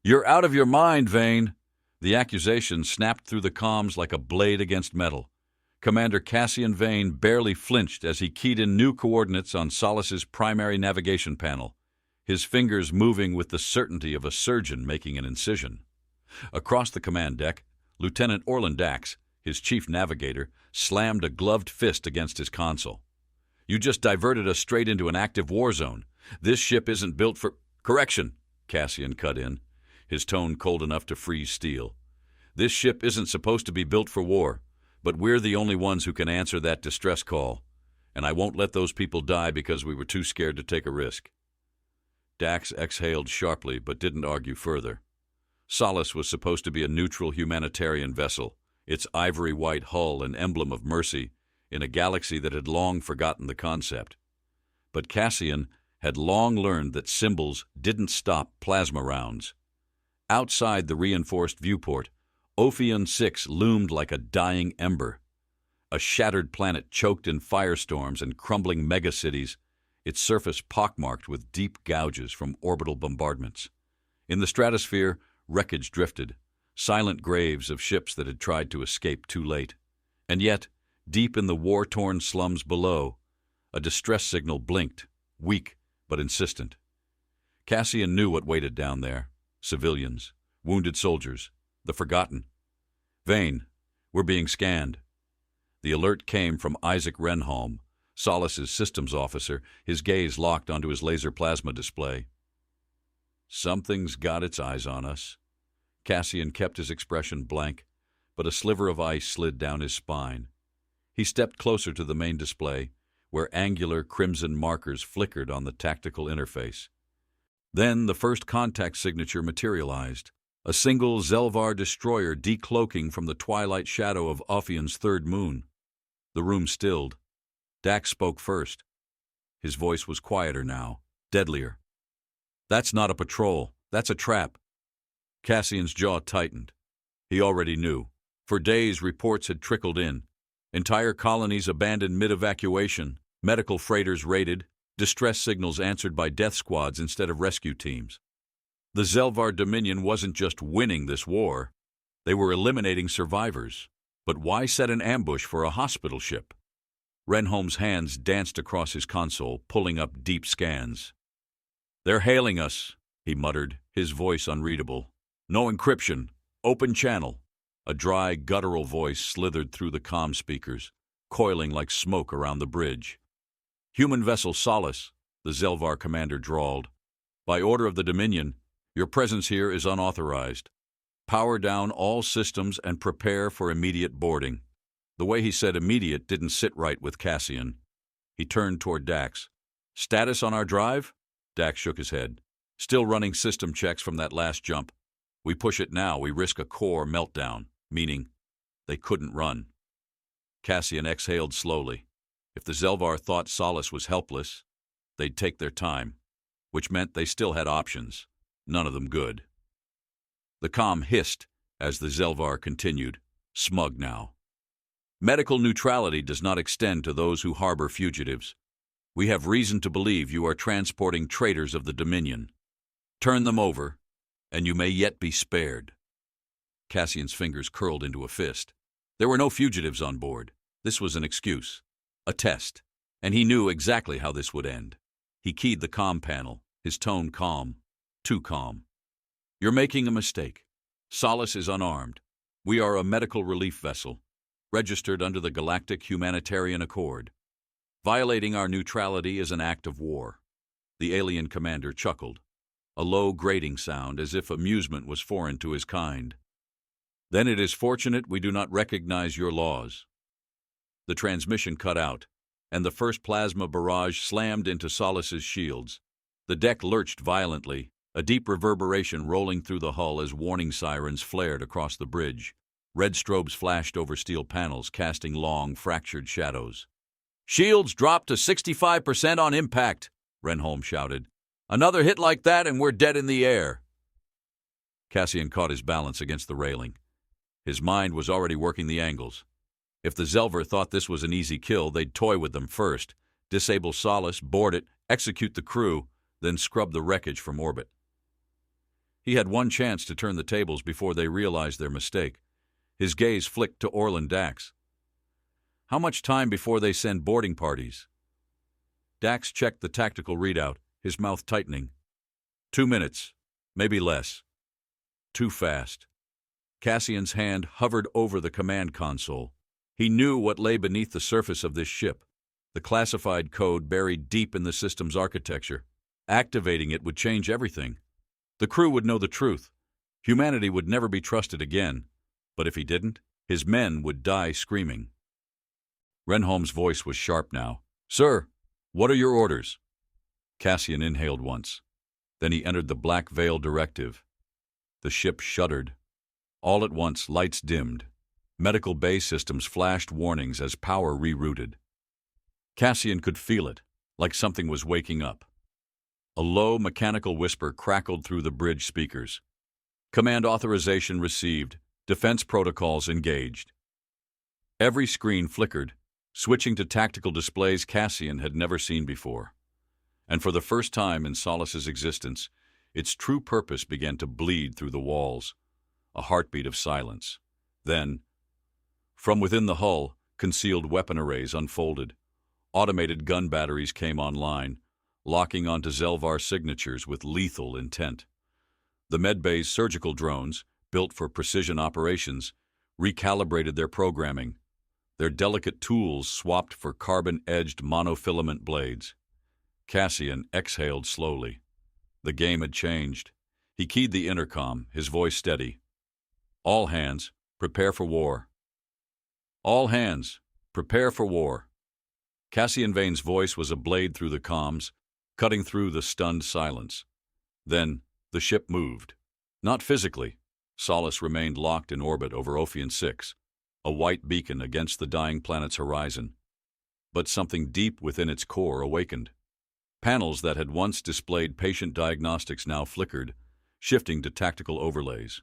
"You're out of your mind, Vane." The accusation snapped through the comms like a blade against metal. Commander Cassian Vane barely flinched as he keyed in new coordinates on Solas's primary navigation panel, his fingers moving with the certainty of a surgeon making an incision. Across the command deck, Lieutenant Orland Dax, his chief navigator, slammed a gloved fist against his console. "You just diverted us straight into an active war zone. This ship isn't built for—" "Correction," Cassian cut in, his tone cold enough to freeze steel. "This ship isn't supposed to be built for war, but we're the only ones who can answer that distress call, and I won't let those people die because we were too scared to take a risk." Dax exhaled sharply but didn't argue further. Solas was supposed to be a neutral humanitarian vessel, its ivory-white hull an emblem of mercy in a galaxy that had long forgotten the concept. But Cassian had long learned that symbols didn't stop plasma rounds. Outside the reinforced viewport, Ophion 6 loomed like a dying ember. A shattered planet choked in firestorms and crumbling megacities, its surface pockmarked with deep gouges from orbital bombardments. In the stratosphere, wreckage drifted, silent graves of ships that had tried to escape too late. And yet, deep in the war-torn slums below, a distress signal blinked, weak but insistent. Cassian knew what waited down there: civilians, wounded soldiers, the forgotten. "Vane, we're being scanned." The alert came from Isaac Renholm, Solas's systems officer, his gaze locked onto his laser plasma display. "Something's got its eyes on us." Cassian kept his expression blank, but a sliver of ice slid down his spine. He stepped closer to the main display, where angular crimson markers flickered on the tactical interface. Then the first contact signature materialized, a single Zelvar destroyer decloaking from the twilight shadow of Ophion's third moon. The room stilled. Dax spoke first. His voice was quieter now, deadlier. "That's not a patrol. That's a trap." Cassian's jaw tightened. He already knew. For days, reports had trickled in. Entire colonies abandoned mid-evacuation, medical freighters raided, distress signals answered by death squads instead of rescue teams. The Zelvar Dominion wasn't just winning this war. They were eliminating survivors. But why set an ambush for a hospital ship? Renholm's hands danced across his console, pulling up deep scans. "They're hailing us," he muttered, his voice unreadable. "No encryption. Open channel." A dry, guttural voice slithered through the comm speakers, coiling like smoke around the bridge. "Human vessel Solas," the Zelvar commander drawled. "By order of the Dominion, your presence here is unauthorized. Power down all systems and prepare for immediate boarding." The way he said immediate didn't sit right with Cassian. He turned toward Dax. "Status on our drive?" Dax shook his head. "Still running system checks from that last jump. We push it now, we risk a core meltdown, meaning they couldn't run." Cassian exhaled slowly. If the Zelvar thought Solas was helpless, they'd take their time, which meant they still had options, none of them good. The comm hissed as the Zelvar continued, smug now. "Medical neutrality does not extend to those who harbor fugitives. We have reason to believe you are transporting traitors of the Dominion. Turn them over, and you may yet be spared." Cassian's fingers curled into a fist. There were no fugitives on board. This was an excuse, a test, and he knew exactly how this would end. He keyed the comm panel, his tone calm, too calm. "You're making a mistake. Solas is unarmed. We are a medical relief vessel, registered under the Galactic Humanitarian Accord. Violating our neutrality is an act of war." The alien commander chuckled, a low grating sound as if amusement was foreign to his kind. "Then it is fortunate we do not recognize your laws." The transmission cut out, and the first plasma barrage slammed into Solas's shields. The deck lurched violently, a deep reverberation rolling through the hull as warning sirens flared across the bridge. Red strobes flashed over steel panels, casting long, fractured shadows. "Shields dropped to 65% on impact," Renholm shouted. "Another hit like that and we're dead in the air." Cassian caught his balance against the railing. His mind was already working the angles. If the Zelvar thought this was an easy kill, they'd toy with them first, disable Solas, board it, execute the crew, then scrub the wreckage from orbit. He had one chance to turn the tables before they realized their mistake. His gaze flicked to Orland Dax. "How much time before they send boarding parties?" Dax checked the tactical readout, his mouth tightening. 2 minutes, maybe less. Too fast. Cassian's hand hovered over the command console. He knew what lay beneath the surface of this ship, the classified code buried deep in the system's architecture. Activating it would change everything. The crew would know the truth. Humanity would never be trusted again. But if he didn't, his men would die screaming. Renholm's voice was sharp now. "Sir, what are your orders?" Cassian inhaled once. Then he entered the Black Veil directive. The ship shuddered. All at once, lights dimmed. Medical bay systems flashed warnings as power rerouted. Cassian could feel it, like something was waking up. A low, mechanical whisper crackled through the bridge speakers. "Command authorization received. Defense protocols engaged." Every screen flickered, switching to tactical displays Cassian had never seen before. And for the first time in Solus's existence, its true purpose began to bleed through the walls, a heartbeat of silence. Then, from within the hull, concealed weapon arrays unfolded. Automated gun batteries came online, locking onto Zelvar signatures with lethal intent. The medbay's surgical drones, built for precision operations, recalibrated their programming. Their delicate tools swapped for carbon-edged monofilament blades. Cassian exhaled slowly. The game had changed. He keyed the intercom, his voice steady. "All hands, prepare for war." "All hands, prepare for war." Cassian Vane's voice was a blade through the comms, cutting through the stunned silence. Then the ship moved. Not physically. Solus remained locked in orbit over Ophion 6, a white beacon against the dying planet's horizon. But something deep within its core awakened. Panels that had once displayed patient diagnostics now flickered, shifting to tactical overlays.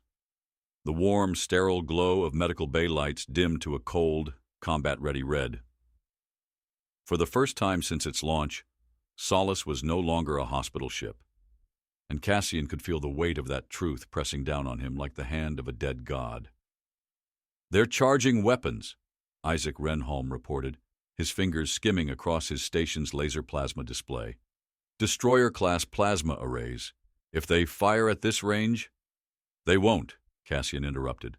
The warm, sterile glow of medical bay lights dimmed to a cold, combat-ready red. For the first time since its launch, Solus was no longer a hospital ship, and Cassian could feel the weight of that truth pressing down on him like the hand of a dead god. "They're charging weapons," Isaac Renholm reported, his fingers skimming across his station's laser plasma display. "Destroyer-class plasma arrays. If they fire at this range—" "They won't," Cassian interrupted.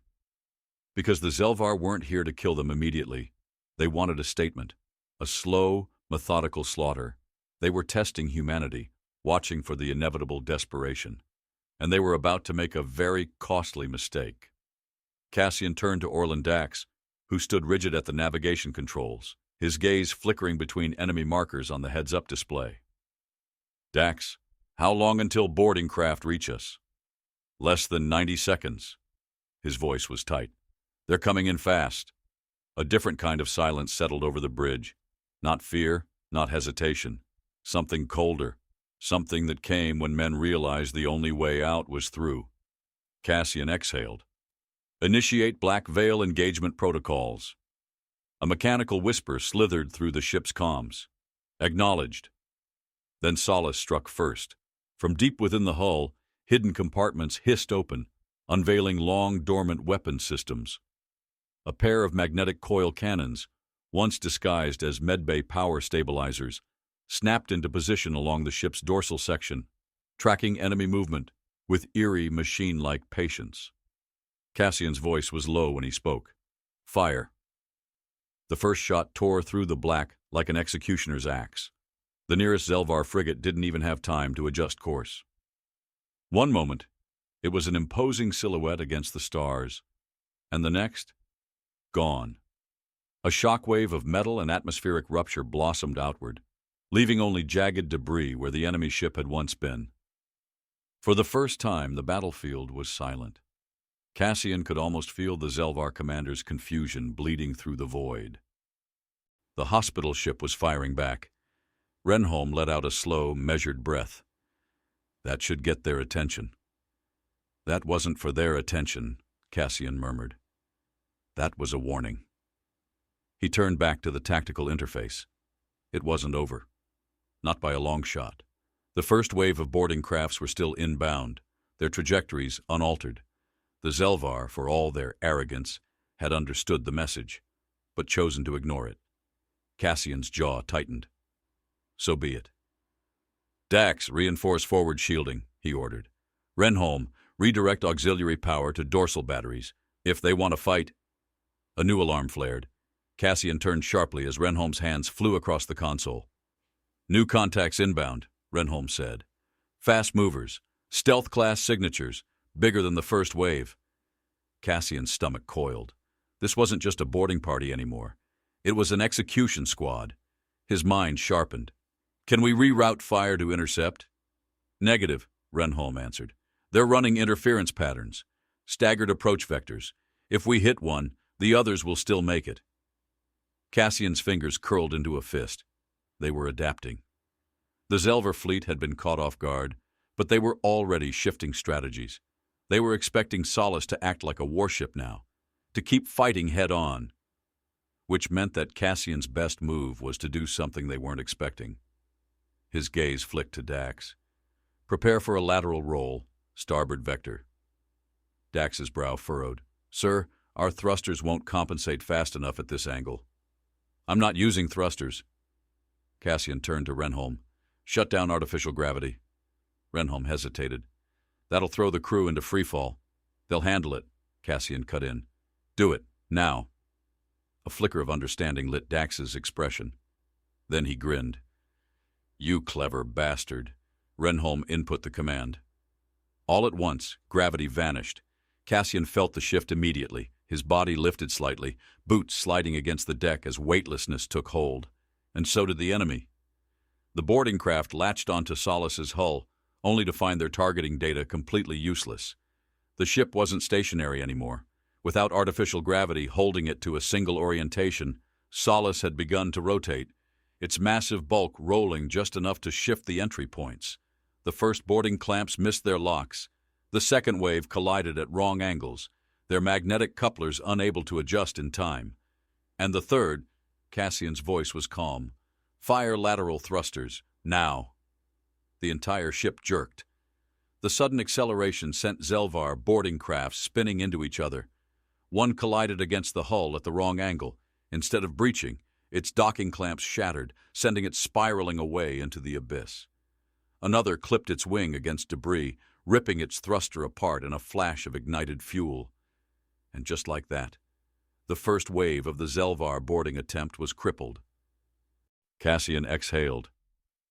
"Because the Zelvar weren't here to kill them immediately. They wanted a statement, a slow, methodical slaughter. They were testing humanity, watching for the inevitable desperation. And they were about to make a very costly mistake." Cassian turned to Orland Dax, who stood rigid at the navigation controls, his gaze flickering between enemy markers on the heads-up display. "Dax, how long until boarding craft reach us?" "Less than 90 seconds. His voice was tight. "They're coming in fast." A different kind of silence settled over the bridge. Not fear, not hesitation. Something colder. Something that came when men realized the only way out was through. Cassian exhaled. "Initiate Black Veil engagement protocols." A mechanical whisper slithered through the ship's comms. "Acknowledged." Then Solus struck first. From deep within the hull, hidden compartments hissed open, unveiling long, dormant weapon systems. A pair of magnetic coil cannons, once disguised as medbay power stabilizers, snapped into position along the ship's dorsal section, tracking enemy movement with eerie, machine-like patience. Cassian's voice was low when he spoke. "Fire." The first shot tore through the black like an executioner's axe. The nearest Zelvar frigate didn't even have time to adjust course. One moment, it was an imposing silhouette against the stars, and the next, gone. A shockwave of metal and atmospheric rupture blossomed outward, leaving only jagged debris where the enemy ship had once been. For the first time, the battlefield was silent. Cassian could almost feel the Zelvar commander's confusion bleeding through the void. The hospital ship was firing back. Renholm let out a slow, measured breath. That should get their attention. "That wasn't for their attention," Cassian murmured. "That was a warning." He turned back to the tactical interface. It wasn't over. Not by a long shot. The first wave of boarding crafts were still inbound, their trajectories unaltered. The Zelvar, for all their arrogance, had understood the message, but chosen to ignore it. Cassian's jaw tightened. So be it. Dax, reinforce forward shielding, he ordered. Renholm, redirect auxiliary power to dorsal batteries. If they want to fight. A new alarm flared. Cassian turned sharply as Renholm's hands flew across the console. New contacts inbound, Renholm said. Fast movers, stealth-class signatures, bigger than the first wave. Cassian's stomach coiled. This wasn't just a boarding party anymore. It was an execution squad. His mind sharpened. Can we reroute fire to intercept? Negative, Renholm answered. They're running interference patterns, staggered approach vectors. If we hit one, the others will still make it. Cassian's fingers curled into a fist. They were adapting. The Zelvar fleet had been caught off guard, but they were already shifting strategies. They were expecting Solace to act like a warship now, to keep fighting head-on, which meant that Cassian's best move was to do something they weren't expecting. His gaze flicked to Dax. Prepare for a lateral roll, starboard vector. Dax's brow furrowed. Sir, our thrusters won't compensate fast enough at this angle. I'm not using thrusters. Cassian turned to Renholm. Shut down artificial gravity. Renholm hesitated. That'll throw the crew into freefall. They'll handle it, Cassian cut in. Do it, now. A flicker of understanding lit Dax's expression. Then he grinned. You clever bastard. Renholm input the command. All at once, gravity vanished. Cassian felt the shift immediately. His body lifted slightly, boots sliding against the deck as weightlessness took hold. And so did the enemy. The boarding craft latched onto Solace's hull, only to find their targeting data completely useless. The ship wasn't stationary anymore. Without artificial gravity holding it to a single orientation, Solace had begun to rotate, its massive bulk rolling just enough to shift the entry points. The first boarding clamps missed their locks. The second wave collided at wrong angles, their magnetic couplers unable to adjust in time. And the third, Cassian's voice was calm. Fire lateral thrusters, now. The entire ship jerked. The sudden acceleration sent Zelvar boarding crafts spinning into each other. One collided against the hull at the wrong angle. Instead of breaching, its docking clamps shattered, sending it spiraling away into the abyss. Another clipped its wing against debris, ripping its thruster apart in a flash of ignited fuel. And just like that, the first wave of the Zelvar boarding attempt was crippled. Cassian exhaled.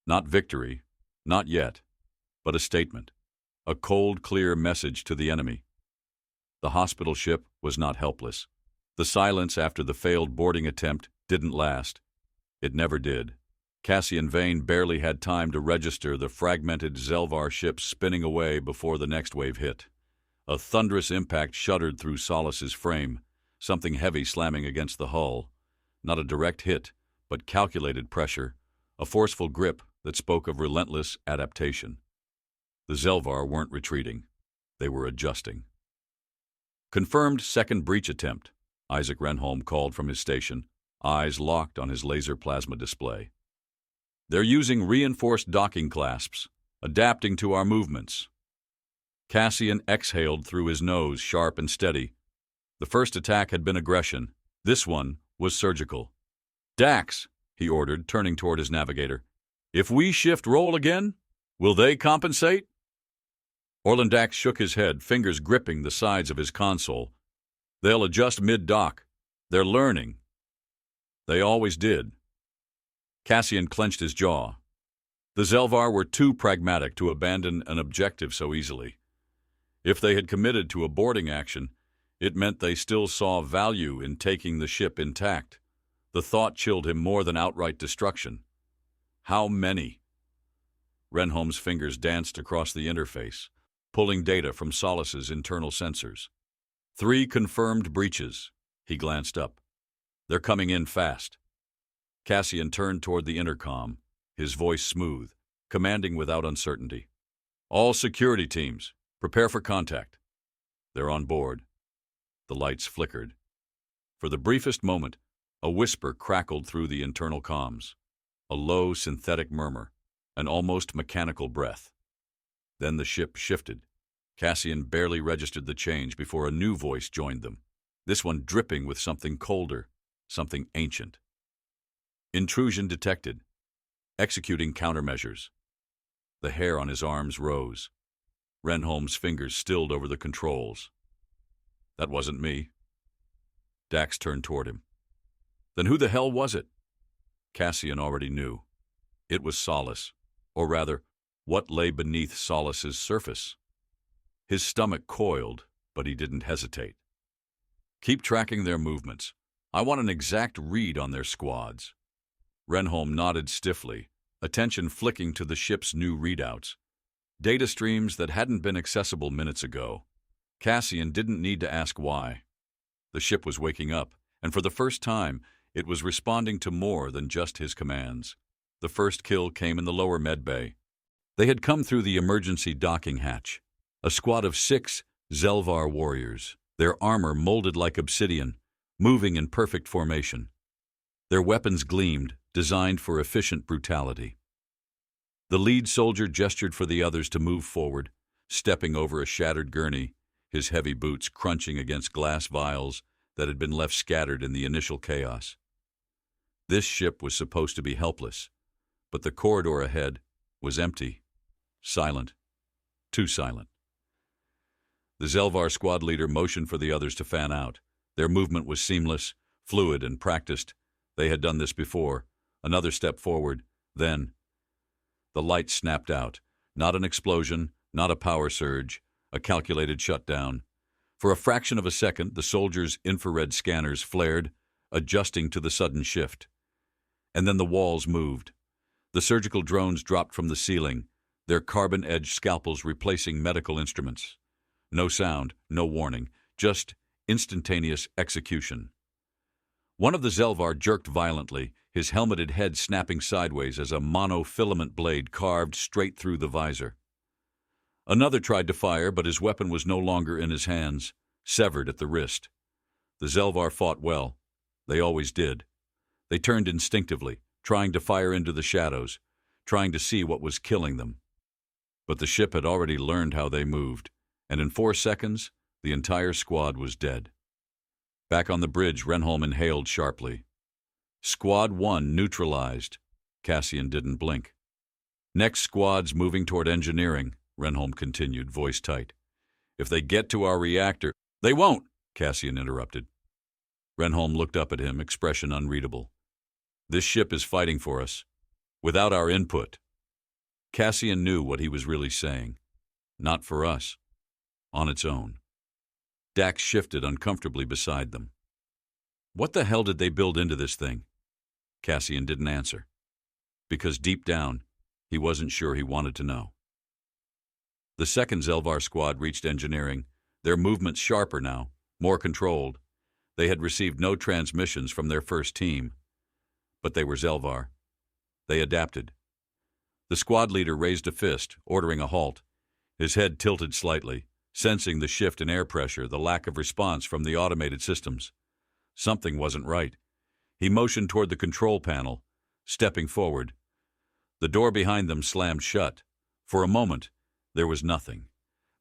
Not victory, not yet, but a statement. A cold, clear message to the enemy. The hospital ship was not helpless. The silence after the failed boarding attempt didn't last. It never did. Cassian Vane barely had time to register the fragmented Zelvar ship spinning away before the next wave hit. A thunderous impact shuddered through Solace's frame, something heavy slamming against the hull. Not a direct hit, but calculated pressure, a forceful grip that spoke of relentless adaptation. The Zelvar weren't retreating. They were adjusting. Confirmed second breach attempt, Isaac Renholm called from his station, eyes locked on his laser plasma display. They're using reinforced docking clasps, adapting to our movements. Cassian exhaled through his nose, sharp and steady. The first attack had been aggression. This one was surgical. Dax, he ordered, turning toward his navigator. If we shift roll again, will they compensate? Orland Dax shook his head, fingers gripping the sides of his console. They'll adjust mid-dock. They're learning. They always did. Cassian clenched his jaw. The Zelvar were too pragmatic to abandon an objective so easily. If they had committed to a boarding action, it meant they still saw value in taking the ship intact. The thought chilled him more than outright destruction. How many? Renholm's fingers danced across the interface, pulling data from Solace's internal sensors. 3 confirmed breaches. He glanced up. They're coming in fast. Cassian turned toward the intercom, his voice smooth, commanding without uncertainty. All security teams, prepare for contact. They're on board. The lights flickered. For the briefest moment, a whisper crackled through the internal comms. A low, synthetic murmur, an almost mechanical breath. Then the ship shifted. Cassian barely registered the change before a new voice joined them, this one dripping with something colder, something ancient. Intrusion detected. Executing countermeasures. The hair on his arms rose. Renholm's fingers stilled over the controls. That wasn't me. Dax turned toward him. Then who the hell was it? Cassian already knew. It was Solace, or rather, what lay beneath Solace's surface. His stomach coiled, but he didn't hesitate. Keep tracking their movements. I want an exact read on their squads. Renholm nodded stiffly, attention flicking to the ship's new readouts. Data streams that hadn't been accessible minutes ago. Cassian didn't need to ask why. The ship was waking up, and for the first time, it was responding to more than just his commands. The first kill came in the lower medbay. They had come through the emergency docking hatch. A squad of 6 Zelvar warriors, their armor molded like obsidian, moving in perfect formation. Their weapons gleamed, designed for efficient brutality. The lead soldier gestured for the others to move forward, stepping over a shattered gurney, his heavy boots crunching against glass vials that had been left scattered in the initial chaos. This ship was supposed to be helpless, but the corridor ahead was empty, silent, too silent. The Zelvar squad leader motioned for the others to fan out. Their movement was seamless, fluid, and practiced. They had done this before. Another step forward, then. The light snapped out. Not an explosion, not a power surge, a calculated shutdown. For a fraction of a second, the soldiers' infrared scanners flared, adjusting to the sudden shift. And then the walls moved. The surgical drones dropped from the ceiling, their carbon-edged scalpels replacing medical instruments. No sound, no warning, just instantaneous execution. One of the Zelvar jerked violently, his helmeted head snapping sideways as a monofilament blade carved straight through the visor. Another tried to fire, but his weapon was no longer in his hands, severed at the wrist. The Zelvar fought well. They always did. They turned instinctively, trying to fire into the shadows, trying to see what was killing them. But the ship had already learned how they moved, and in 4 seconds, the entire squad was dead. Back on the bridge, Renholm inhaled sharply. Squad 1 neutralized. Cassian didn't blink. Next squad's moving toward engineering, Renholm continued, voice tight. If they get to our reactor— They won't, Cassian interrupted. Renholm looked up at him, expression unreadable. This ship is fighting for us, without our input. Cassian knew what he was really saying. Not for us. On its own. Dax shifted uncomfortably beside them. What the hell did they build into this thing? Cassian didn't answer. Because deep down, he wasn't sure he wanted to know. The second Zelvar squad reached engineering, their movements sharper now, more controlled. They had received no transmissions from their first team. But they were Zelvar. They adapted. The squad leader raised a fist, ordering a halt. His head tilted slightly, sensing the shift in air pressure, the lack of response from the automated systems. Something wasn't right. He motioned toward the control panel, stepping forward. The door behind them slammed shut. For a moment, there was nothing.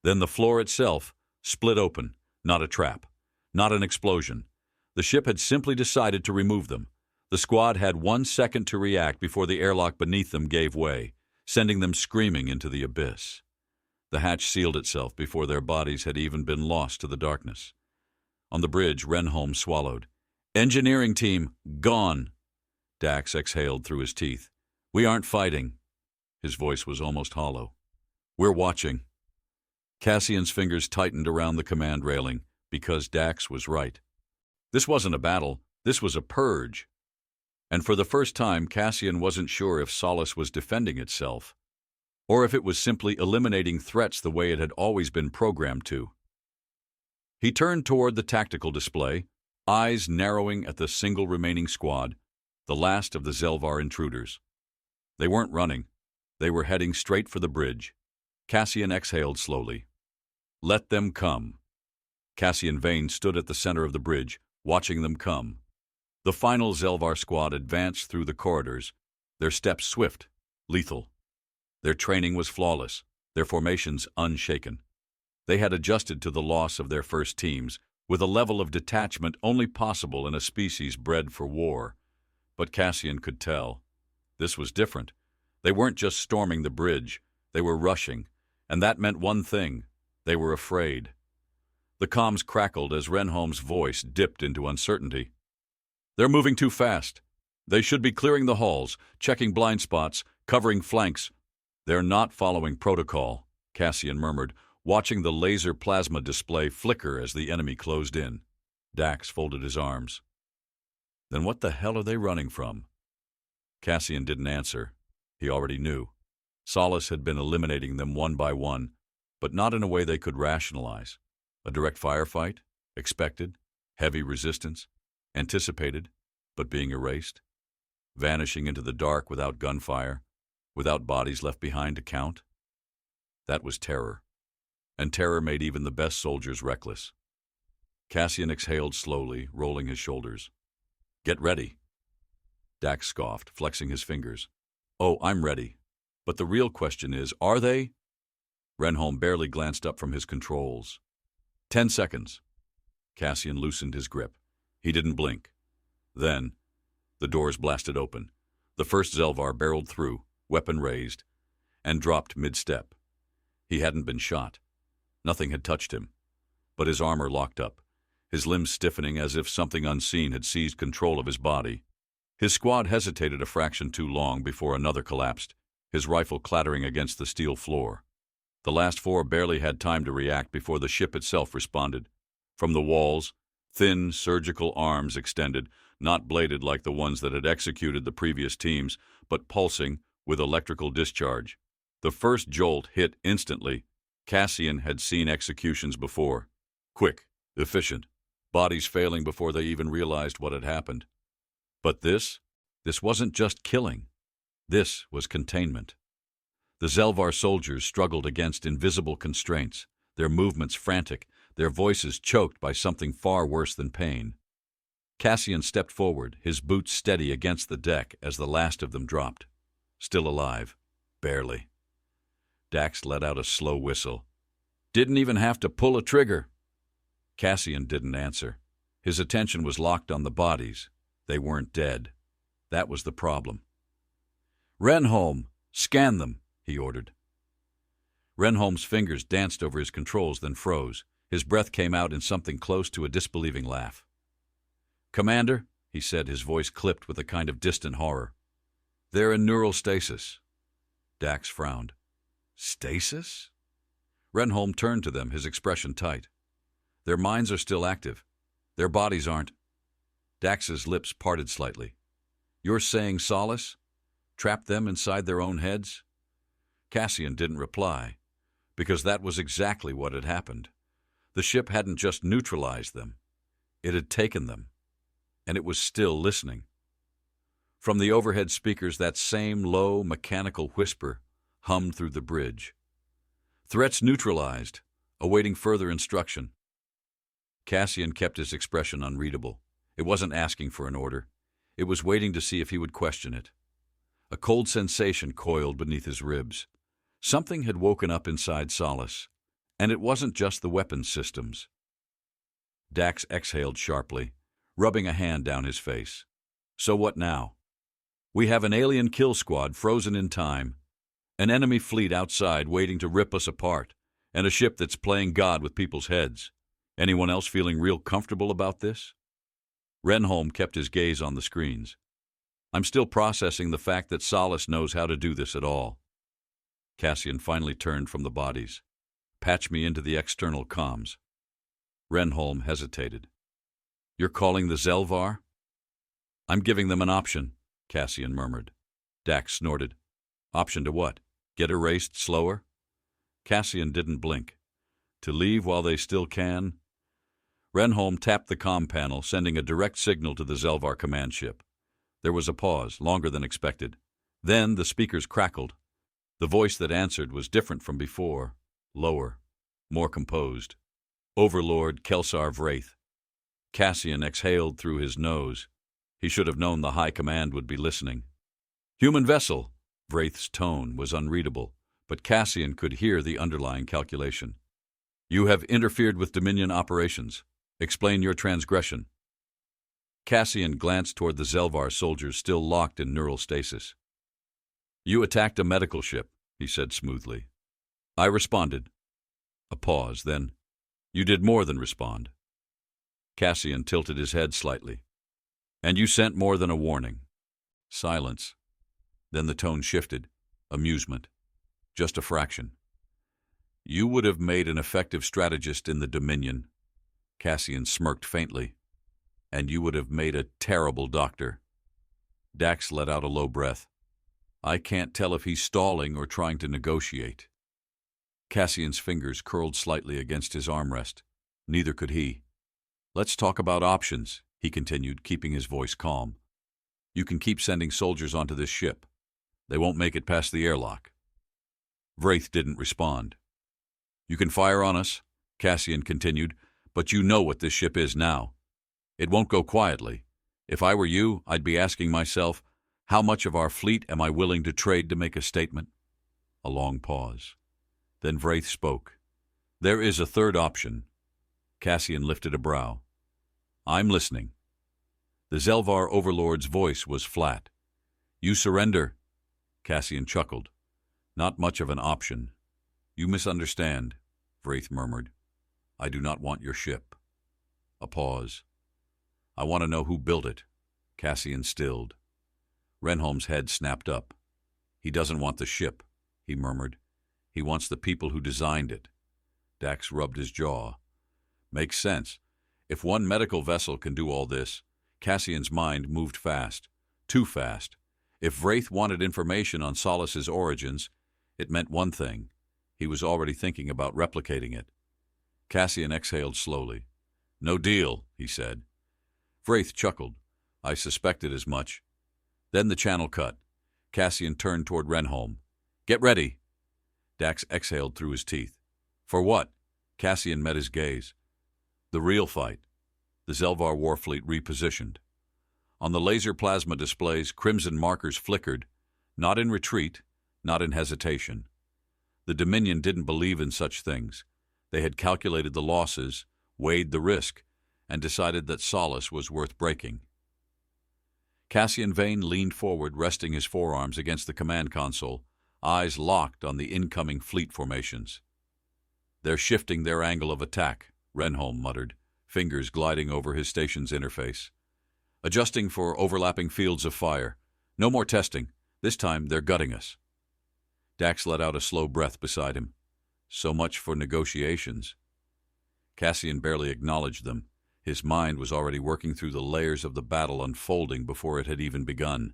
Then the floor itself split open, not a trap, not an explosion. The ship had simply decided to remove them. The squad had 1 second to react before the airlock beneath them gave way, sending them screaming into the abyss. The hatch sealed itself before their bodies had even been lost to the darkness. On the bridge, Renholm swallowed. Engineering team, gone. Dax exhaled through his teeth. We aren't fighting. His voice was almost hollow. We're watching. Cassian's fingers tightened around the command railing, because Dax was right. This wasn't a battle, this was a purge. And for the first time, Cassian wasn't sure if Solace was defending itself, or if it was simply eliminating threats the way it had always been programmed to. He turned toward the tactical display, eyes narrowing at the single remaining squad, the last of the Zelvar intruders. They weren't running. They were heading straight for the bridge. Cassian exhaled slowly. Let them come. Cassian Vane stood at the center of the bridge, watching them come. The final Zelvar squad advanced through the corridors, their steps swift, lethal. Their training was flawless, their formations unshaken. They had adjusted to the loss of their first teams, with a level of detachment only possible in a species bred for war. But Cassian could tell. This was different. They weren't just storming the bridge, they were rushing, and that meant one thing: they were afraid. The comms crackled as Renholm's voice dipped into uncertainty. "They're moving too fast. They should be clearing the halls, checking blind spots, covering flanks." "They're not following protocol," Cassian murmured, watching the laser plasma display flicker as the enemy closed in. Dax folded his arms. "Then what the hell are they running from?" Cassian didn't answer. He already knew. Solace had been eliminating them one by one, but not in a way they could rationalize. A direct firefight? Expected? Heavy resistance? Anticipated, but being erased? Vanishing into the dark without gunfire, without bodies left behind to count? That was terror. And terror made even the best soldiers reckless. Cassian exhaled slowly, rolling his shoulders. "Get ready." Dax scoffed, flexing his fingers. "Oh, I'm ready. But the real question is, are they?" Renholm barely glanced up from his controls. 10 seconds. Cassian loosened his grip. He didn't blink. Then, the doors blasted open. The first Zelvar barreled through, weapon raised, and dropped mid-step. He hadn't been shot. Nothing had touched him. But his armor locked up, his limbs stiffening as if something unseen had seized control of his body. His squad hesitated a fraction too long before another collapsed, his rifle clattering against the steel floor. The last 4 barely had time to react before the ship itself responded. From the walls, thin, surgical arms extended, not bladed like the ones that had executed the previous teams, but pulsing with electrical discharge. The first jolt hit instantly. Cassian had seen executions before. Quick, efficient, bodies failing before they even realized what had happened. But this wasn't just killing. This was containment. The Zelvar soldiers struggled against invisible constraints, their movements frantic, their voices choked by something far worse than pain. Cassian stepped forward, his boots steady against the deck as the last of them dropped. Still alive. Barely. Dax let out a slow whistle. "Didn't even have to pull a trigger." Cassian didn't answer. His attention was locked on the bodies. They weren't dead. That was the problem. "Renholm, scan them," he ordered. Renholm's fingers danced over his controls, then froze. His breath came out in something close to a disbelieving laugh. "Commander," he said, his voice clipped with a kind of distant horror, "they're in neural stasis." Dax frowned. "Stasis?" Renholm turned to them, his expression tight. "Their minds are still active. Their bodies aren't." Dax's lips parted slightly. "You're saying Solace trapped them inside their own heads?" Cassian didn't reply, because that was exactly what had happened. The ship hadn't just neutralized them. It had taken them. And it was still listening. From the overhead speakers, that same low, mechanical whisper hummed through the bridge. "Threats neutralized, awaiting further instruction." Cassian kept his expression unreadable. It wasn't asking for an order. It was waiting to see if he would question it. A cold sensation coiled beneath his ribs. Something had woken up inside Solace, and it wasn't just the weapons systems. Dax exhaled sharply, rubbing a hand down his face. "So what now? We have an alien kill squad frozen in time, an enemy fleet outside waiting to rip us apart, and a ship that's playing God with people's heads. Anyone else feeling real comfortable about this?" Renholm kept his gaze on the screens. "I'm still processing the fact that Solace knows how to do this at all." Cassian finally turned from the bodies. "Patch me into the external comms." Renholm hesitated. "You're calling the Zelvar?" "I'm giving them an option," Cassian murmured. Dax snorted. "Option to what? Get erased slower?" Cassian didn't blink. "To leave while they still can?" Renholm tapped the comm panel, sending a direct signal to the Zelvar command ship. There was a pause, longer than expected. Then the speakers crackled. The voice that answered was different from before, lower, more composed. "Overlord Kelsar Vraith." Cassian exhaled through his nose. He should have known the high command would be listening. "Human vessel." Vraith's tone was unreadable, but Cassian could hear the underlying calculation. You have interfered with Dominion operations. Explain your transgression. Cassian glanced toward the Zelvar soldiers still locked in neural stasis. You attacked a medical ship, he said smoothly. I responded. A pause, then. You did more than respond. Cassian tilted his head slightly. And you sent more than a warning. Silence. Then the tone shifted. Amusement. Just a fraction. You would have made an effective strategist in the Dominion. Cassian smirked faintly. And you would have made a terrible doctor. Dax let out a low breath. I can't tell if he's stalling or trying to negotiate. Cassian's fingers curled slightly against his armrest. Neither could he. Let's talk about options, he continued, keeping his voice calm. You can keep sending soldiers onto this ship. They won't make it past the airlock. Vraith didn't respond. You can fire on us, Cassian continued, but you know what this ship is now. It won't go quietly. If I were you, I'd be asking myself, how much of our fleet am I willing to trade to make a statement? A long pause. Then Vraith spoke. There is a third option. Cassian lifted a brow. I'm listening. The Zelvar overlord's voice was flat. You surrender. Cassian chuckled. Not much of an option. You misunderstand, Vraith murmured. I do not want your ship. A pause. I want to know who built it. Cassian stilled. Renholm's head snapped up. He doesn't want the ship, he murmured. He wants the people who designed it. Dax rubbed his jaw. Makes sense. If one medical vessel can do all this, Cassian's mind moved fast. Too fast. If Vraith wanted information on Solus's origins, it meant one thing. He was already thinking about replicating it. Cassian exhaled slowly. No deal, he said. Vraith chuckled. I suspected as much. Then the channel cut. Cassian turned toward Renholm. Get ready. Dax exhaled through his teeth. For what? Cassian met his gaze. The real fight. The Zelvar warfleet repositioned. On the laser plasma displays, crimson markers flickered, not in retreat, not in hesitation. The Dominion didn't believe in such things. They had calculated the losses, weighed the risk, and decided that Solus was worth breaking. Cassian Vane leaned forward, resting his forearms against the command console, eyes locked on the incoming fleet formations. They're shifting their angle of attack, Renholm muttered, fingers gliding over his station's interface. Adjusting for overlapping fields of fire. No more testing. This time they're gutting us. Dax let out a slow breath beside him. So much for negotiations. Cassian barely acknowledged them. His mind was already working through the layers of the battle unfolding before it had even begun.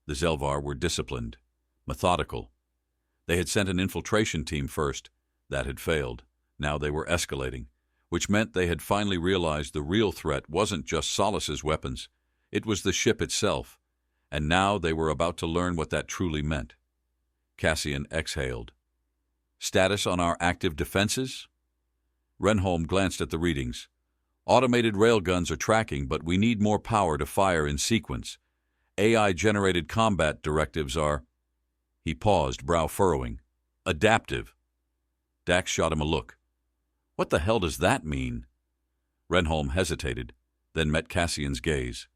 The Zelvar were disciplined, methodical. They had sent an infiltration team first. That had failed. Now they were escalating, which meant they had finally realized the real threat wasn't just Solus's weapons. It was the ship itself, and now they were about to learn what that truly meant. Cassian exhaled. Status on our active defenses? Renholm glanced at the readings. Automated railguns are tracking, but we need more power to fire in sequence. AI-generated combat directives are... He paused, brow furrowing. Adaptive. Dax shot him a look. What the hell does that mean? Renholm hesitated, then met Cassian's gaze.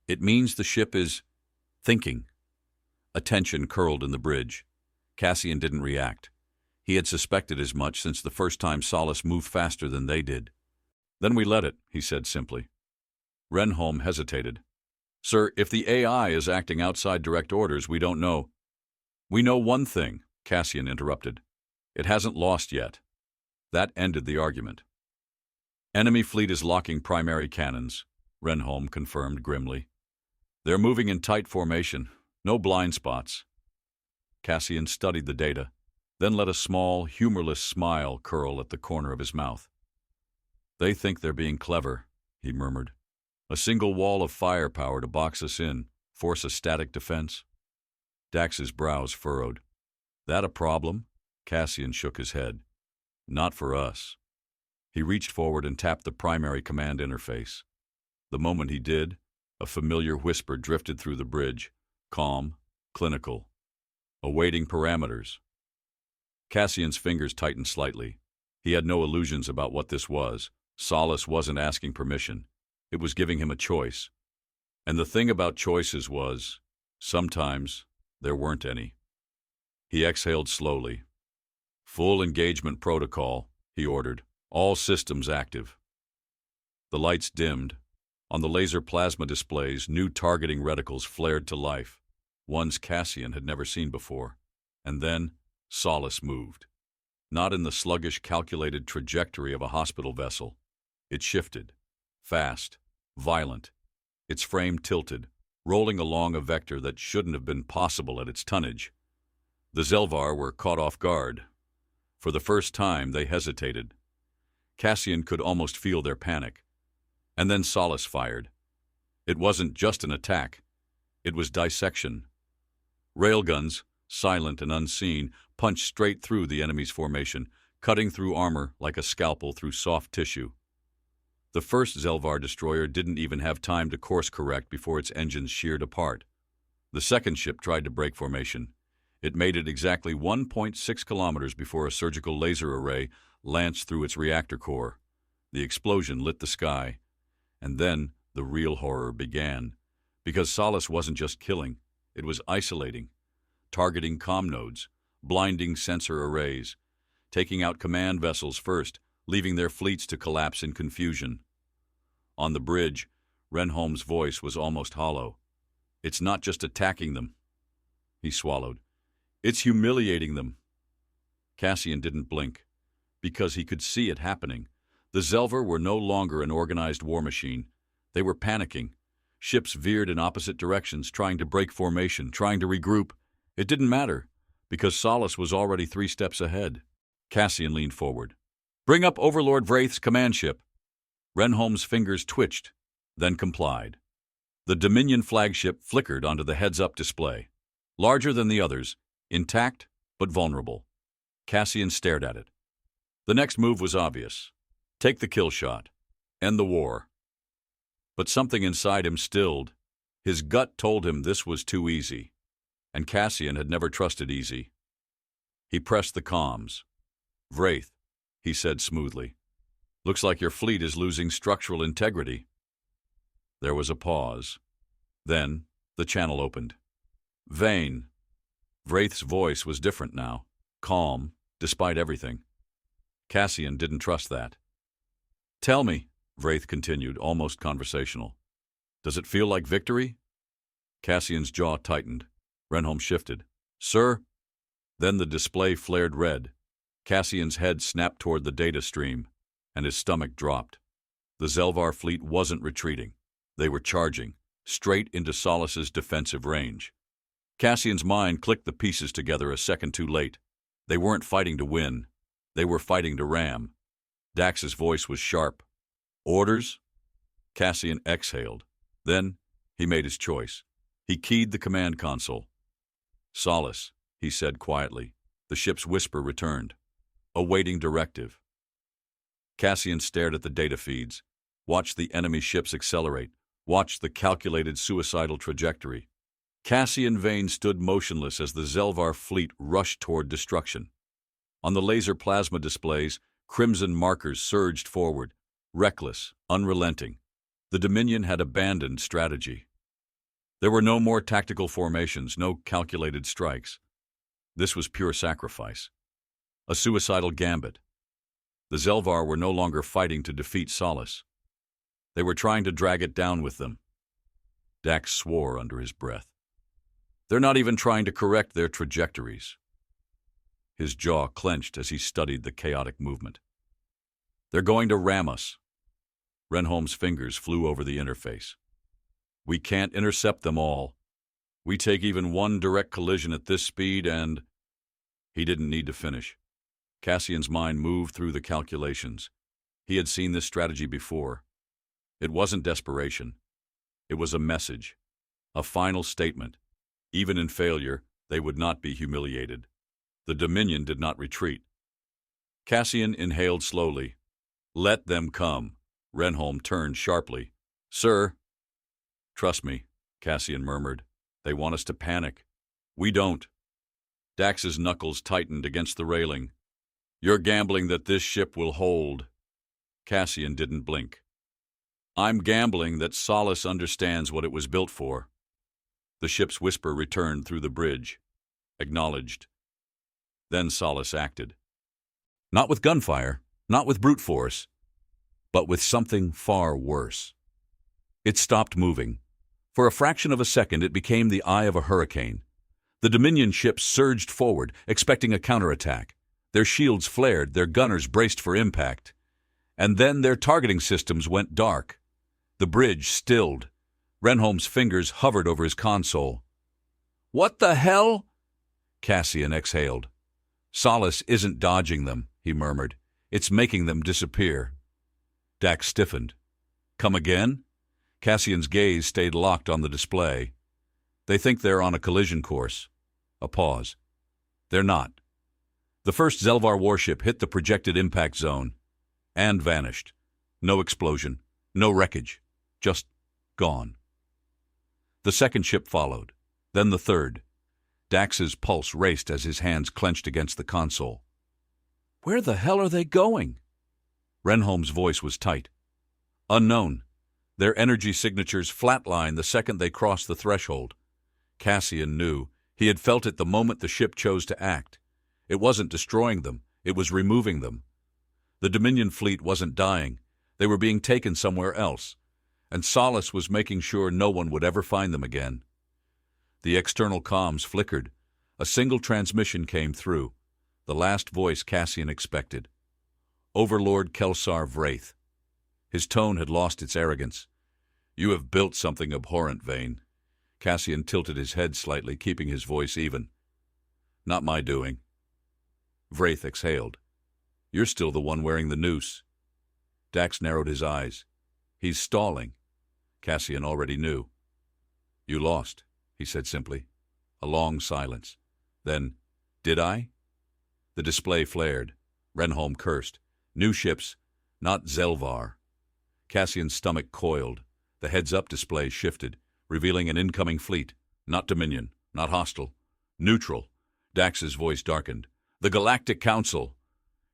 It means the ship is... thinking. A tension curled in the bridge. Cassian didn't react. He had suspected as much since the first time Solus moved faster than they did. Then we let it, he said simply. Renholm hesitated. Sir, if the AI is acting outside direct orders, we don't know. We know one thing, Cassian interrupted. It hasn't lost yet. That ended the argument. Enemy fleet is locking primary cannons, Renholm confirmed grimly. They're moving in tight formation, no blind spots. Cassian studied the data, then let a small, humorless smile curl at the corner of his mouth. They think they're being clever, he murmured. A single wall of firepower to box us in, force a static defense. Dax's brows furrowed. That a problem? Cassian shook his head. Not for us. He reached forward and tapped the primary command interface. The moment he did, a familiar whisper drifted through the bridge, calm, clinical. Awaiting parameters. Cassian's fingers tightened slightly. He had no illusions about what this was. Solace wasn't asking permission. It was giving him a choice. And the thing about choices was, sometimes there weren't any. He exhaled slowly. "Full engagement protocol," he ordered. "All systems active." The lights dimmed. On the laser plasma displays, new targeting reticles flared to life, ones Cassian had never seen before. And then Solace moved. Not in the sluggish, calculated trajectory of a hospital vessel. It shifted. Fast. Violent. Its frame tilted, rolling along a vector that shouldn't have been possible at its tonnage. The Zelvar were caught off guard. For the first time, they hesitated. Cassian could almost feel their panic. And then Solace fired. It wasn't just an attack. It was dissection. Railguns, silent and unseen, punched straight through the enemy's formation, cutting through armor like a scalpel through soft tissue. The first Zelvar destroyer didn't even have time to course correct before its engines sheared apart. The second ship tried to break formation. It made it exactly 1.6 kilometers before a surgical laser array lanced through its reactor core. The explosion lit the sky. And then the real horror began. Because Solace wasn't just killing, it was isolating, targeting comm nodes, blinding sensor arrays, taking out command vessels first, leaving their fleets to collapse in confusion. On the bridge, Renholm's voice was almost hollow. "It's not just attacking them." He swallowed. "It's humiliating them." Cassian didn't blink, because he could see it happening. The Zelvar were no longer an organized war machine. They were panicking. Ships veered in opposite directions, trying to break formation, trying to regroup. It didn't matter, because Solace was already 3 steps ahead. Cassian leaned forward. "Bring up Overlord Vraith's command ship." Renholm's fingers twitched, then complied. The Dominion flagship flickered onto the heads-up display. Larger than the others, intact but vulnerable. Cassian stared at it. The next move was obvious. Take the kill shot. End the war. But something inside him stilled. His gut told him this was too easy. And Cassian had never trusted easy. He pressed the comms. "Vraith," he said smoothly. "Looks like your fleet is losing structural integrity." There was a pause. Then the channel opened. "Vane." Vraith's voice was different now, calm, despite everything. Cassian didn't trust that. "Tell me," Vraith continued, almost conversational. "Does it feel like victory?" Cassian's jaw tightened. Renholm shifted. "Sir?" Then the display flared red. Cassian's head snapped toward the data stream, and his stomach dropped. The Zelvar fleet wasn't retreating. They were charging, straight into Solace's defensive range. Cassian's mind clicked the pieces together a second too late. They weren't fighting to win. They were fighting to ram. Dax's voice was sharp. "Orders?" Cassian exhaled. Then he made his choice. He keyed the command console. "Solace," he said quietly. The ship's whisper returned. "Awaiting directive." Cassian stared at the data feeds, watched the enemy ships accelerate, watched the calculated suicidal trajectory. Cassian Vane stood motionless as the Zelvar fleet rushed toward destruction. On the laser plasma displays, crimson markers surged forward, reckless, unrelenting. The Dominion had abandoned strategy. There were no more tactical formations, no calculated strikes. This was pure sacrifice. A suicidal gambit. The Zelvar were no longer fighting to defeat Solace. They were trying to drag it down with them. Dax swore under his breath. "They're not even trying to correct their trajectories." His jaw clenched as he studied the chaotic movement. "They're going to ram us." Renholm's fingers flew over the interface. "We can't intercept them all. We take even one direct collision at this speed and—" He didn't need to finish. Cassian's mind moved through the calculations. He had seen this strategy before. It wasn't desperation. It was a message, a final statement. Even in failure, they would not be humiliated. The Dominion did not retreat. Cassian inhaled slowly. "Let them come." Renholm turned sharply. "Sir." "Trust me," Cassian murmured. "They want us to panic. We don't." Dax's knuckles tightened against the railing. You're gambling that this ship will hold. Cassian didn't blink. I'm gambling that Solace understands what it was built for. The ship's whisper returned through the bridge. Acknowledged. Then Solace acted. Not with gunfire, not with brute force, but with something far worse. It stopped moving. For a fraction of a second, it became the eye of a hurricane. The Dominion ships surged forward, expecting a counterattack. Their shields flared, their gunners braced for impact. And then their targeting systems went dark. The bridge stilled. Renholm's fingers hovered over his console. "What the hell?" Cassian exhaled. "Solace isn't dodging them," he murmured. "It's making them disappear." Dax stiffened. "Come again?" Cassian's gaze stayed locked on the display. "They think they're on a collision course." A pause. "They're not." The first Zelvar warship hit the projected impact zone and vanished. No explosion, no wreckage, just gone. The second ship followed, then the third. Dax's pulse raced as his hands clenched against the console. "Where the hell are they going?" Renholm's voice was tight. "Unknown. Their energy signatures flatlined the second they crossed the threshold." Cassian knew. He had felt it the moment the ship chose to act. It wasn't destroying them, it was removing them. The Dominion fleet wasn't dying. They were being taken somewhere else, and Solace was making sure no one would ever find them again. The external comms flickered. A single transmission came through, the last voice Cassian expected. Overlord Kelsar Vraith. His tone had lost its arrogance. "You have built something abhorrent, Vane." Cassian tilted his head slightly, keeping his voice even. "Not my doing." Vraith exhaled. "You're still the one wearing the noose." Dax narrowed his eyes. "He's stalling." Cassian already knew. "You lost," he said simply. A long silence. Then, "Did I?" The display flared. Renholm cursed. "New ships, not Zelvar." Cassian's stomach coiled. The heads-up display shifted, revealing an incoming fleet. Not Dominion, not hostile. Neutral. Dax's voice darkened. "The Galactic Council."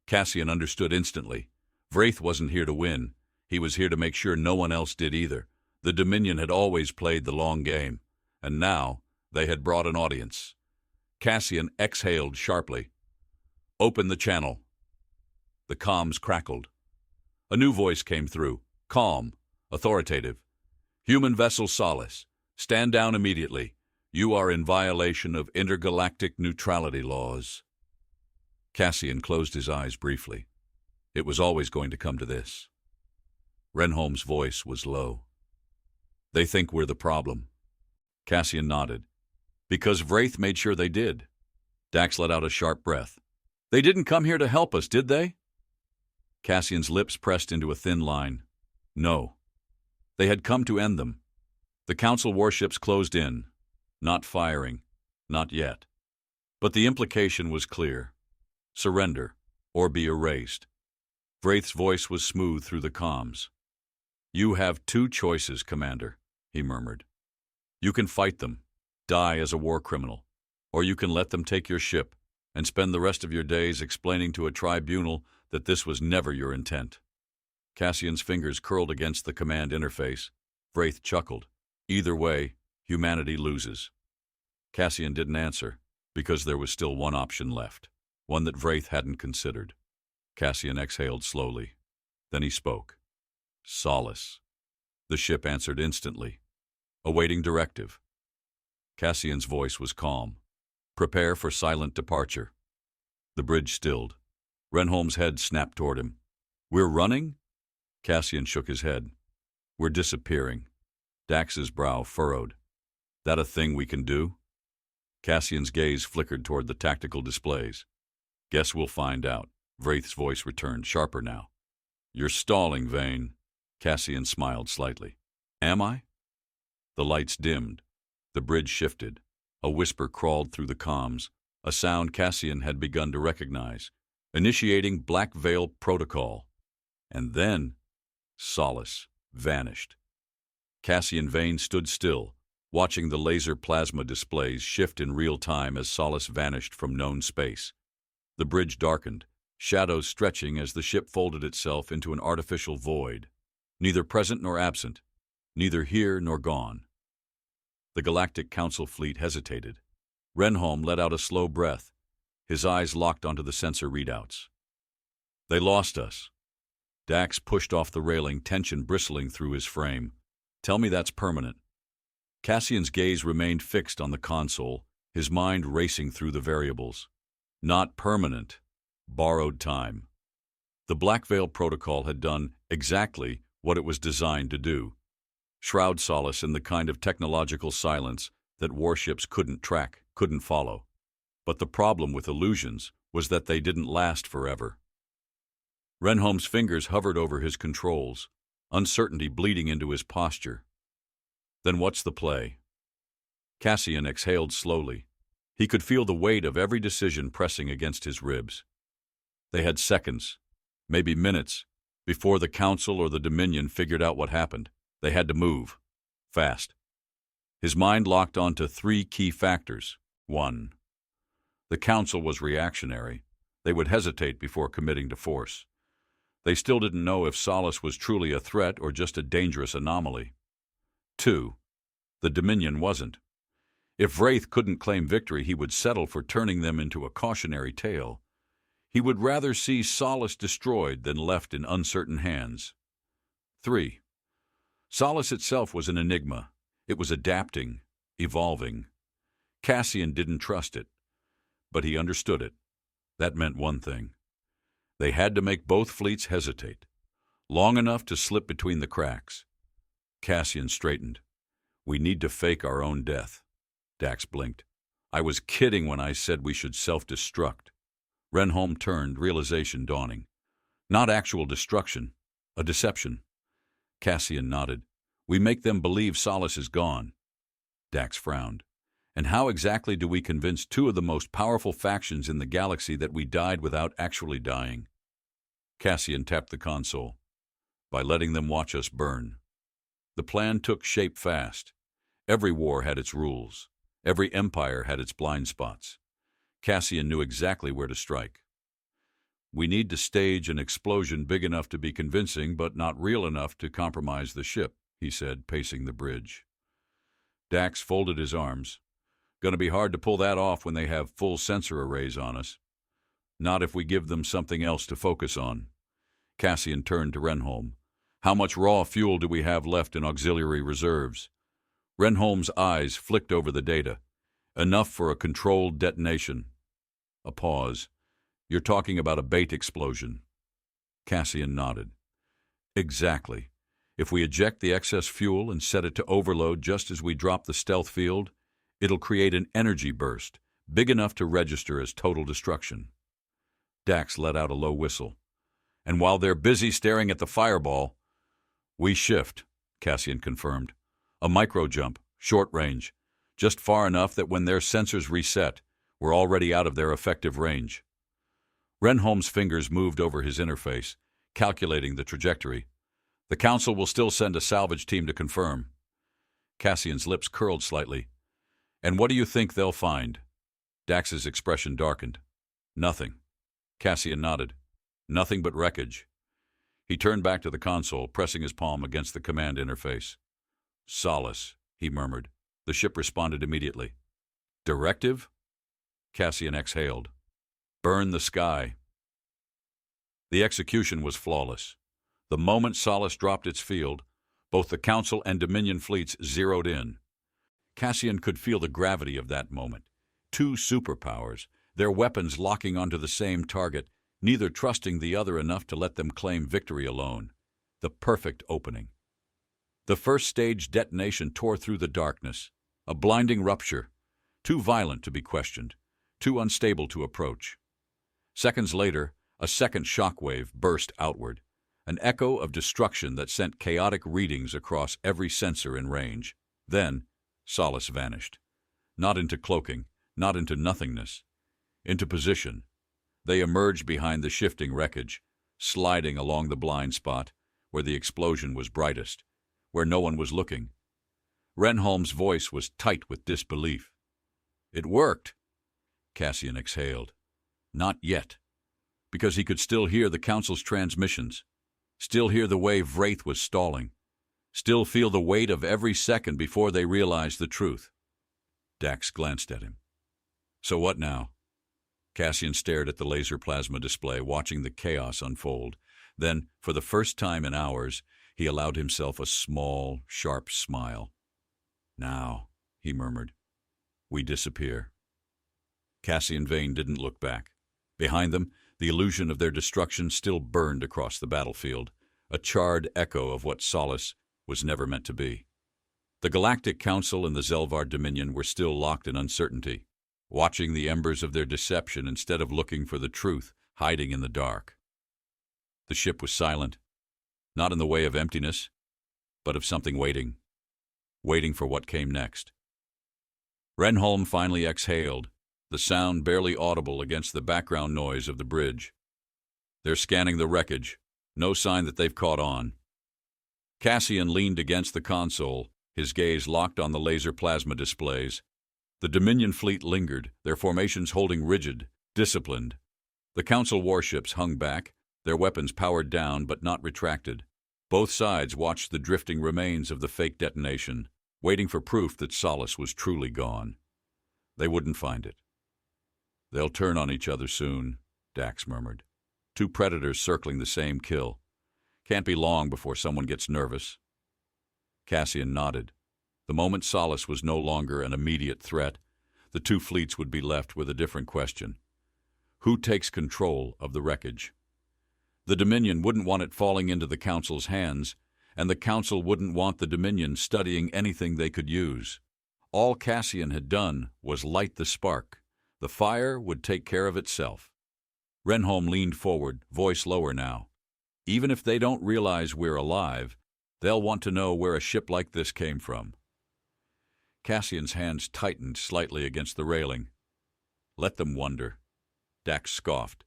Cassian understood instantly. Vraith wasn't here to win. He was here to make sure no one else did either. The Dominion had always played the long game, and now they had brought an audience. Cassian exhaled sharply. "Open the channel." The comms crackled. A new voice came through, calm, authoritative. "Human vessel Solace, stand down immediately. You are in violation of intergalactic neutrality laws." Cassian closed his eyes briefly. It was always going to come to this. Renholm's voice was low. "They think we're the problem." Cassian nodded. "Because Vraith made sure they did." Dax let out a sharp breath. "They didn't come here to help us, did they?" Cassian's lips pressed into a thin line. "No. They had come to end them." The Council warships closed in. Not firing. Not yet. But the implication was clear. Surrender, or be erased. Vraith's voice was smooth through the comms. "You have two choices, Commander," he murmured. "You can fight them, die as a war criminal, or you can let them take your ship and spend the rest of your days explaining to a tribunal that this was never your intent." Cassian's fingers curled against the command interface. Vraith chuckled. "Either way, humanity loses." Cassian didn't answer, because there was still one option left, one that Vraith hadn't considered. Cassian exhaled slowly. Then he spoke. "Solace." The ship answered instantly. "Awaiting directive." Cassian's voice was calm. "Prepare for silent departure." The bridge stilled. Renholm's head snapped toward him. "We're running?" Cassian shook his head. "We're disappearing." Dax's brow furrowed. "That a thing we can do?" Cassian's gaze flickered toward the tactical displays. "Guess we'll find out." Vraith's voice returned, sharper now. "You're stalling, Vane." Cassian smiled slightly. "Am I?" The lights dimmed. The bridge shifted. A whisper crawled through the comms, a sound Cassian had begun to recognize. Initiating Black Veil Protocol. And then Solace vanished. Cassian Vane stood still, watching the laser plasma displays shift in real time as Solace vanished from known space. The bridge darkened, shadows stretching as the ship folded itself into an artificial void, neither present nor absent, neither here nor gone. The Galactic Council fleet hesitated. Renholm let out a slow breath, his eyes locked onto the sensor readouts. They lost us. Dax pushed off the railing, tension bristling through his frame. Tell me that's permanent. Cassian's gaze remained fixed on the console, his mind racing through the variables. Not permanent. Borrowed time. The Black Veil Protocol had done exactly what it was designed to do. Shroud Solace in the kind of technological silence that warships couldn't track, couldn't follow. But the problem with illusions was that they didn't last forever. Renholm's fingers hovered over his controls, uncertainty bleeding into his posture. Then what's the play? Cassian exhaled slowly. He could feel the weight of every decision pressing against his ribs. They had seconds, maybe minutes, before the Council or the Dominion figured out what happened. They had to move. Fast. His mind locked onto three key factors. 1. The Council was reactionary. They would hesitate before committing to force. They still didn't know if Solace was truly a threat or just a dangerous anomaly. 2. The Dominion wasn't. If Wraith couldn't claim victory, he would settle for turning them into a cautionary tale. He would rather see Solace destroyed than left in uncertain hands. 3. Solace itself was an enigma. It was adapting, evolving. Cassian didn't trust it, but he understood it. That meant one thing. They had to make both fleets hesitate, long enough to slip between the cracks. Cassian straightened. We need to fake our own death. Dax blinked. I was kidding when I said we should self-destruct. Renholm turned, realization dawning. Not actual destruction, a deception. Cassian nodded. We make them believe Solace is gone. Dax frowned. And how exactly do we convince two of the most powerful factions in the galaxy that we died without actually dying? Cassian tapped the console. By letting them watch us burn. The plan took shape fast. Every war had its rules. Every empire had its blind spots. Cassian knew exactly where to strike. We need to stage an explosion big enough to be convincing, but not real enough to compromise the ship, he said, pacing the bridge. Dax folded his arms. Gonna be hard to pull that off when they have full sensor arrays on us. Not if we give them something else to focus on. Cassian turned to Renholm. How much raw fuel do we have left in auxiliary reserves? Renholm's eyes flicked over the data. Enough for a controlled detonation. A pause. You're talking about a bait explosion. Cassian nodded. Exactly. If we eject the excess fuel and set it to overload just as we drop the stealth field, it'll create an energy burst, big enough to register as total destruction. Dax let out a low whistle. And while they're busy staring at the fireball, we shift, Cassian confirmed. A micro-jump, short range, just far enough that when their sensors reset, we're already out of their effective range. Renholm's fingers moved over his interface, calculating the trajectory. The Council will still send a salvage team to confirm. Cassian's lips curled slightly. And what do you think they'll find? Dax's expression darkened. Nothing. Cassian nodded. Nothing but wreckage. He turned back to the console, pressing his palm against the command interface. Solace, he murmured. The ship responded immediately. Directive? Cassian exhaled. Burn the sky. The execution was flawless. The moment Solace dropped its field, both the Council and Dominion fleets zeroed in. Cassian could feel the gravity of that moment. Two superpowers, their weapons locking onto the same target, neither trusting the other enough to let them claim victory alone. The perfect opening. The first stage detonation tore through the darkness. A blinding rupture, too violent to be questioned, too unstable to approach. Seconds later, a second shockwave burst outward, an echo of destruction that sent chaotic readings across every sensor in range. Then, Solace vanished. Not into cloaking, not into nothingness. Into position. They emerged behind the shifting wreckage, sliding along the blind spot, where the explosion was brightest, where no one was looking. Renholm's voice was tight with disbelief. It worked. Cassian exhaled. Not yet. because he could still hear the Council's transmissions, still hear the way Wraith was stalling, still feel the weight of every second before they realized the truth. Dax glanced at him. So what now? Cassian stared at the laser plasma display, watching the chaos unfold. Then, for the first time in hours, he allowed himself a small, sharp smile. Now, he murmured, we disappear. Cassian Vane didn't look back. Behind them, the illusion of their destruction still burned across the battlefield, a charred echo of what Solace was never meant to be. The Galactic Council and the Zelvar Dominion were still locked in uncertainty, watching the embers of their deception instead of looking for the truth hiding in the dark. The ship was silent, not in the way of emptiness, but of something waiting for what came next. Renholm finally exhaled, the sound barely audible against the background noise of the bridge. They're scanning the wreckage, no sign that they've caught on. Cassian leaned against the console, his gaze locked on the laser plasma displays. The Dominion fleet lingered, their formations holding rigid, disciplined. The Council warships hung back, their weapons powered down but not retracted. Both sides watched the drifting remains of the fake detonation, waiting for proof that Solace was truly gone. They wouldn't find it. They'll turn on each other soon, Dax murmured. Two predators circling the same kill. Can't be long before someone gets nervous. Cassian nodded. The moment Solace was no longer an immediate threat, the two fleets would be left with a different question. Who takes control of the wreckage? The Dominion wouldn't want it falling into the Council's hands, and the Council wouldn't want the Dominion studying anything they could use. All Cassian had done was light the spark. The fire would take care of itself. Renholm leaned forward, voice lower now. Even if they don't realize we're alive, they'll want to know where a ship like this came from. Cassian's hands tightened slightly against the railing. Let them wonder. Dax scoffed.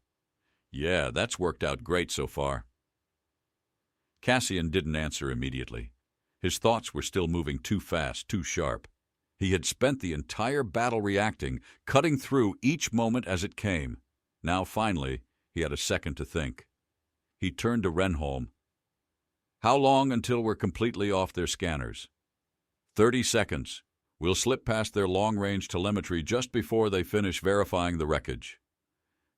Yeah, that's worked out great so far. Cassian didn't answer immediately. His thoughts were still moving too fast, too sharp. He had spent the entire battle reacting, cutting through each moment as it came. Now, finally, he had a second to think. He turned to Renholm. How long until we're completely off their scanners? 30 seconds. We'll slip past their long-range telemetry just before they finish verifying the wreckage.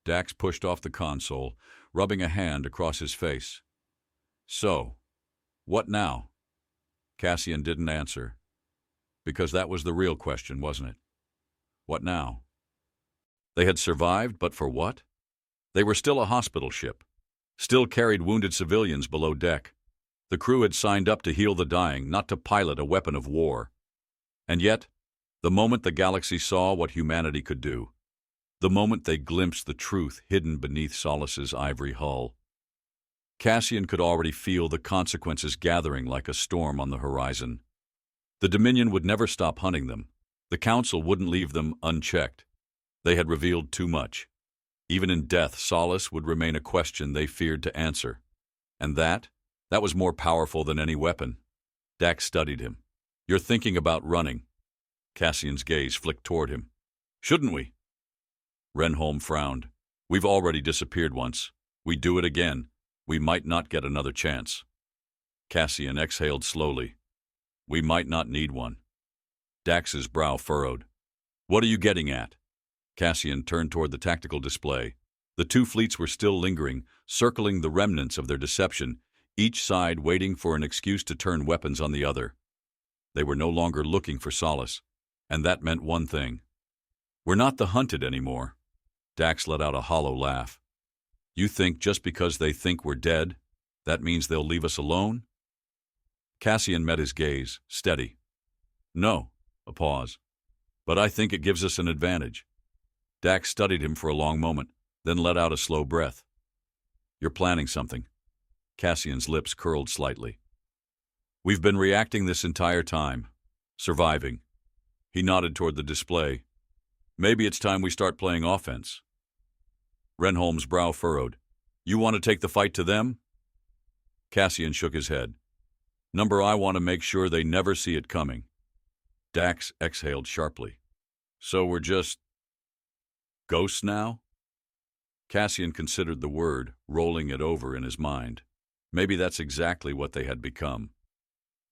Dax pushed off the console, rubbing a hand across his face. So, what now? Cassian didn't answer. Because that was the real question, wasn't it? What now? They had survived, but for what? They were still a hospital ship, still carried wounded civilians below deck. The crew had signed up to heal the dying, not to pilot a weapon of war. And yet, the moment the galaxy saw what humanity could do, the moment they glimpsed the truth hidden beneath Solace's ivory hull, Cassian could already feel the consequences gathering like a storm on the horizon. The Dominion would never stop hunting them. The Council wouldn't leave them unchecked. They had revealed too much. Even in death, Solace would remain a question they feared to answer. And that was more powerful than any weapon. Dax studied him. You're thinking about running. Cassian's gaze flicked toward him. Shouldn't we? Renholm frowned. We've already disappeared once. We do it again. We might not get another chance. Cassian exhaled slowly. We might not need one. Dax's brow furrowed. What are you getting at? Cassian turned toward the tactical display. The two fleets were still lingering, circling the remnants of their deception, each side waiting for an excuse to turn weapons on the other. They were no longer looking for Solace, and that meant one thing. We're not the hunted anymore. Dax let out a hollow laugh. You think just because they think we're dead, that means they'll leave us alone? Cassian met his gaze, steady. No, a pause. But I think it gives us an advantage. Dax studied him for a long moment, then let out a slow breath. You're planning something. Cassian's lips curled slightly. We've been reacting this entire time, surviving. He nodded toward the display. Maybe it's time we start playing offense. Renholm's brow furrowed. You want to take the fight to them? Cassian shook his head. Number, I want to make sure they never see it coming. Dax exhaled sharply. So we're just ghosts now? Cassian considered the word, rolling it over in his mind. Maybe that's exactly what they had become.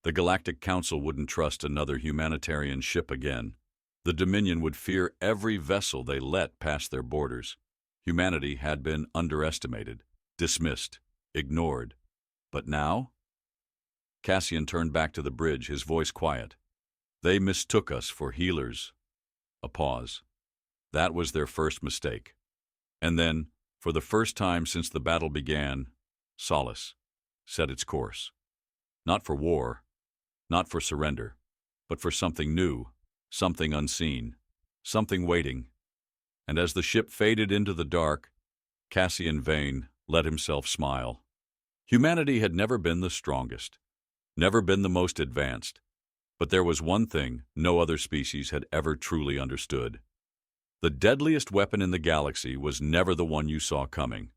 The Galactic Council wouldn't trust another humanitarian ship again. The Dominion would fear every vessel they let pass their borders. Humanity had been underestimated, dismissed, ignored. But now? Cassian turned back to the bridge, his voice quiet. They mistook us for healers. A pause. That was their first mistake. And then, for the first time since the battle began, Solace set its course. Not for war, not for surrender, but for something new, something unseen, something waiting. And as the ship faded into the dark, Cassian Vane let himself smile. Humanity had never been the strongest, never been the most advanced, but there was one thing no other species had ever truly understood. The deadliest weapon in the galaxy was never the one you saw coming.